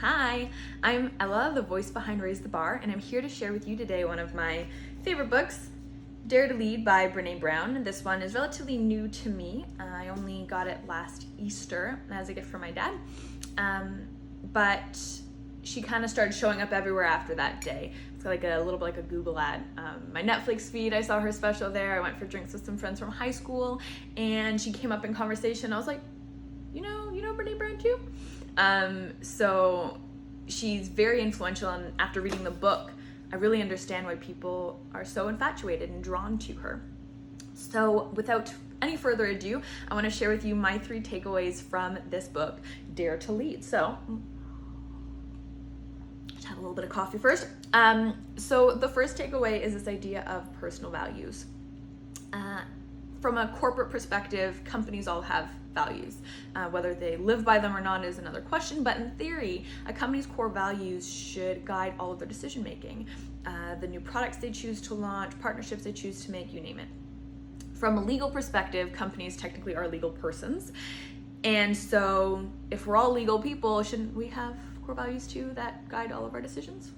Hi, I'm Ella, the voice behind Raise the Bar, and I'm here to share with you today one of my favorite books, Dare to Lead by Brené Brown. This one is relatively new to me. I only got it last Easter as a gift from my dad, but she kind of started showing up everywhere after that day. It's like a little bit like a Google ad. My Netflix feed, I saw her special there. I went for drinks with some friends from high school, and she came up in conversation. I was like, you know Brené Brown too? So she's very influential, and after reading the book, I really understand why people are so infatuated and drawn to her. So without any further ado, I want to share with you my 3 takeaways from this book, Dare to Lead. So let's have a little bit of coffee first. So the first takeaway is this idea of personal values. From a corporate perspective, companies all have values. Whether they live by them or not is another question, but in theory, a company's core values should guide all of their decision making. The new products they choose to launch, partnerships they choose to make, you name it. From a legal perspective, companies technically are legal persons. And so if we're all legal people, shouldn't we have core values too that guide all of our decisions?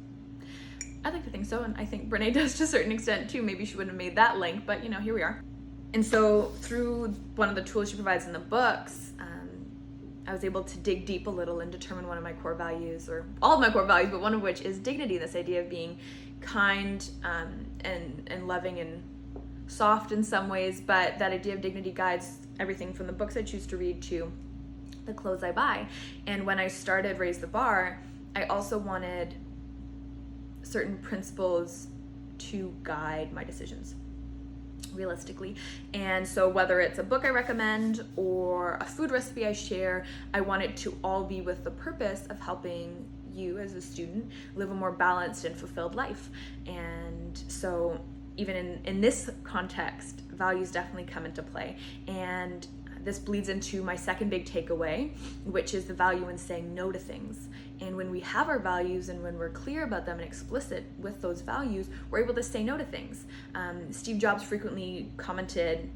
I'd like to think so, and I think Brené does to a certain extent too. Maybe she wouldn't have made that link, but here we are. And so through one of the tools she provides in the books, I was able to dig deep a little and determine one of my core values, or all of my core values, but one of which is dignity, this idea of being kind and loving and soft in some ways, but that idea of dignity guides everything from the books I choose to read to the clothes I buy. And when I started Raise the Bar, I also wanted certain principles to guide my decisions realistically. And so whether it's a book I recommend or a food recipe I share, I want it to all be with the purpose of helping you as a student live a more balanced and fulfilled life. And so even in this context, values definitely come into play. And this bleeds into my second big takeaway, which is the value in saying no to things. And when we have our values and when we're clear about them and explicit with those values, we're able to say no to things. Steve Jobs frequently commented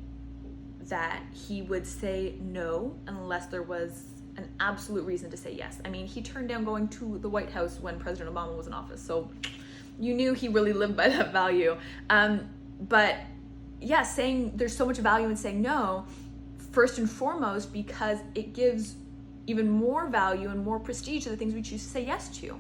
that he would say no unless there was an absolute reason to say yes. I mean, he turned down going to the White House when President Obama was in office, so you knew he really lived by that value. But yeah, there's so much value in saying no, first and foremost, because it gives even more value and more prestige to the things we choose to say yes to.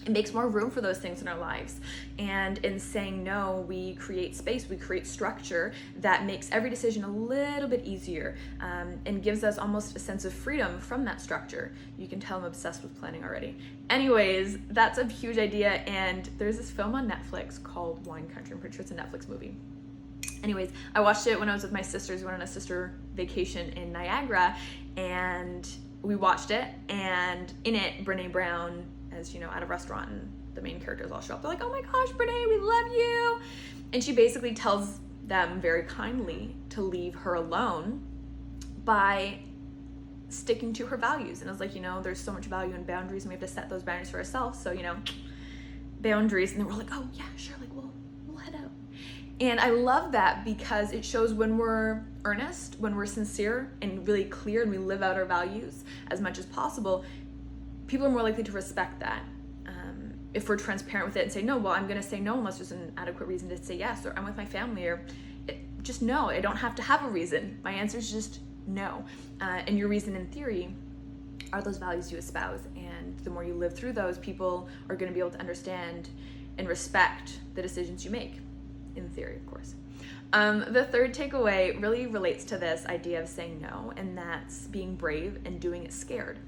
It makes more room for those things in our lives. And in saying no, we create space, we create structure that makes every decision a little bit easier, and gives us almost a sense of freedom from that structure. You can tell I'm obsessed with planning already. Anyways, that's a huge idea, and there's this film on Netflix called Wine Country. I'm pretty sure it's a Netflix movie. Anyways, I watched it when I was with my sisters. We went on a sister vacation in Niagara, and we watched it, and in it, Brené Brown, as at a restaurant, and the main characters all show up. They're like, oh my gosh, Brené, we love you. And she basically tells them very kindly to leave her alone by sticking to her values. And I was like, there's so much value in boundaries, and we have to set those boundaries for ourselves. So, boundaries. And they were like, oh yeah, sure, like we'll head out. And I love that because it shows when we're earnest, when we're sincere and really clear, and we live out our values as much as possible, people are more likely to respect that. If we're transparent with it and say, no, well, I'm going to say no unless there's an adequate reason to say yes, or I'm with my family, or just no, I don't have to have a reason. My answer is just no. And your reason in theory are those values you espouse. And the more you live through those, people are going to be able to understand and respect the decisions you make. In theory, of course. The third takeaway really relates to this idea of saying no, and that's being brave and doing it scared.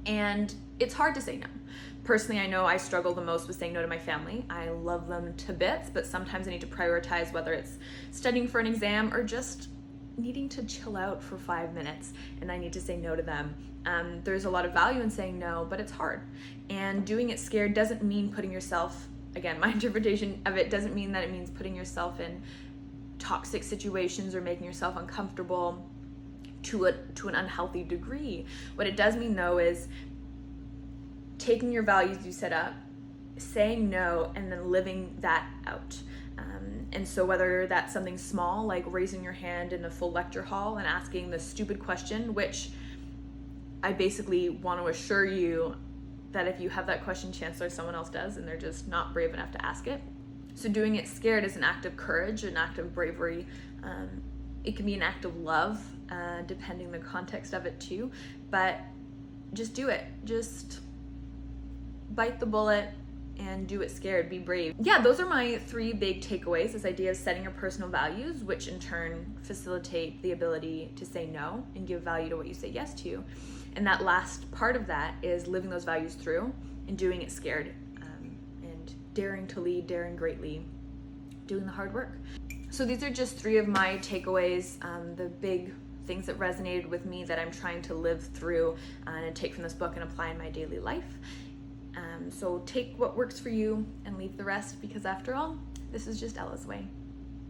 And it's hard to say no. Personally, I know I struggle the most with saying no to my family. I love them to bits, but sometimes I need to prioritize whether it's studying for an exam or just needing to chill out for 5 minutes, and I need to say no to them. There's a lot of value in saying no, but it's hard. And doing it scared doesn't mean putting yourself, again, my interpretation of it doesn't mean that it means putting yourself in toxic situations or making yourself uncomfortable to an unhealthy degree. What it does mean, though, is taking your values you set up, saying no, and then living that out. And so whether that's something small, like raising your hand in a full lecture hall and asking the stupid question, which I basically want to assure you that if you have that question, chances are someone else does and they're just not brave enough to ask it. So doing it scared is an act of courage, an act of bravery. It can be an act of love, depending the context of it too. But just do it. Just bite the bullet and do it scared. Be brave. Yeah, those are my 3 big takeaways. This idea of setting your personal values, which in turn facilitate the ability to say no and give value to what you say yes to. And that last part of that is living those values through and doing it scared, and daring to lead, daring greatly, doing the hard work. So these are just 3 of my takeaways, the big things that resonated with me that I'm trying to live through and take from this book and apply in my daily life. So take what works for you and leave the rest, because after all, this is just Ella's way.